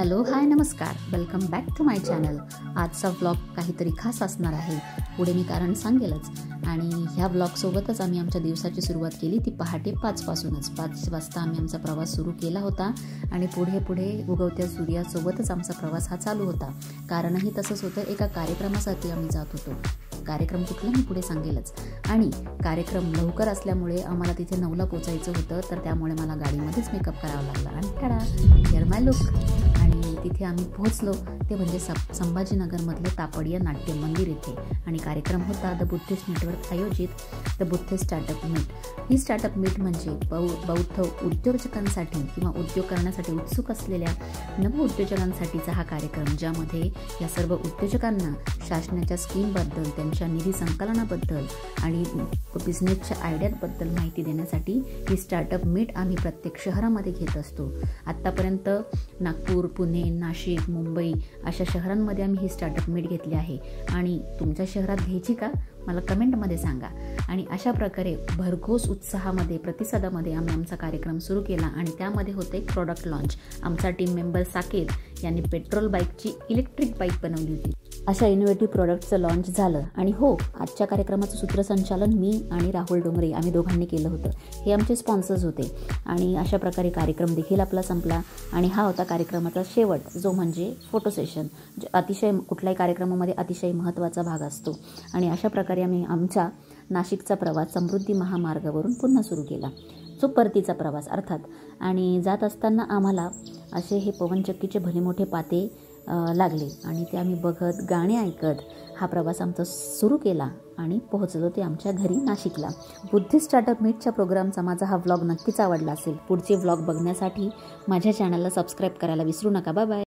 Hello hi नमस्कार, welcome back to my channel. आजचा vlog काहीतरी खास असणार आहे, पुढे मी कारण सांगेलच। आणि ह्या व्लॉगसोबतच आम्ही आमच्या दिवसाची सुरुवात केली, ती पहाटे 5 पासूनच। 5 वाजता आम्ही आमचा प्रवास सुरू केला होता आणि पुढे उगवत्या सूर्यासोबतच आमचा प्रवास हा चालू होता। कारणही तसंच होतं, एका कार्यक्रमासाठी आम्ही जात होतो। कार्यक्रम कुठला मी पुढे सांगेलच। आणि कार्यक्रम लवकर असल्यामुळे आम्हाला तिथे 9ला पोचायचं होतं, तर त्यामुळे मला गाडीमध्येच मेकअप करावा लागला। आणि टाडा, हिअर माय लुक। आणि तिथे आम्ही पोहोचलो ते म्हणजे संभाजीनगरमधलं तापडिया नाट्य मंदिर येथे। आणि कार्यक्रम होता द बुद्धिस्ट नेटवर्क आयोजित द बुद्धिस्ट स्टार्टअप मीट। ही स्टार्टअप मीट म्हणजे बौद्ध उद्योजकांसाठी किंवा उद्योग करण्यासाठी उत्सुक असलेल्या नवउद्योजकांसाठीचा हा कार्यक्रम, ज्यामध्ये या सर्व उद्योजकांना शासनाच्या स्कीमबद्दल, त्यांच्या निधी संकलनाबद्दल आणि बिझनेसच्या आयडियाबद्दल माहिती देण्यासाठी ही स्टार्टअप मीट आम्ही प्रत्येक शहरामध्ये घेत असतो। आत्तापर्यंत नागपूर, पुणे, नाशिक, मुंबई अशा शहरांमध्ये आम्ही ही स्टार्टअप मीट घेतली आहे। आणि तुमच्या शहरात घ्यायची का मला कमेंटमध्ये सांगा। आणि अशा प्रकारे भरघोस उत्साहामध्ये, प्रतिसादामध्ये आम्ही आमचा कार्यक्रम सुरू केला। आणि त्यामध्ये होते एक प्रोडक्ट लॉन्च। आमचा टीम मेंबर साकेत यांनी पेट्रोल बाईकची इलेक्ट्रिक बाईक बनवली होती। अशा इनोव्हेटिव्ह प्रोडक्टचं लॉन्च झालं। आणि हो, आजच्या कार्यक्रमाचं सूत्रसंचालन मी आणि राहुल डोंगरे आम्ही दोघांनी केलं होतं। हे आमचे स्पॉन्सर्स होते। आणि अशा प्रकारे कार्यक्रम देखील आपला संपला। आणि हा होता कार्यक्रमाचा शेवट, जो म्हणजे फोटो सेशन। अतिशय कुठल्याही कार्यक्रमामध्ये अतिशय महत्त्वाचा भाग असतो। आणि अशा प्रकारे आम्ही आमचा नाशिकचा प्रवास समृद्धी महामार्गावरून पुन्हा सुरू केला, जो परतीचा प्रवास अर्थात। आणि जात असताना आम्हाला असे हे पवनचक्कीचे भले मोठे पाते लागले आणि ते आम्ही बघत, गाणे ऐकत हा प्रवास आमचा सुरू केला आणि पोहोचलो ते आमच्या घरी नाशिकला। बुद्धिस्ट स्टार्टअप मीटच्या प्रोग्रामचा माझा हा व्लॉग नक्कीच आवडला असेल। पुढचे व्लॉग बघण्यासाठी माझ्या चॅनलला सबस्क्राईब करायला विसरू नका। Bye bye.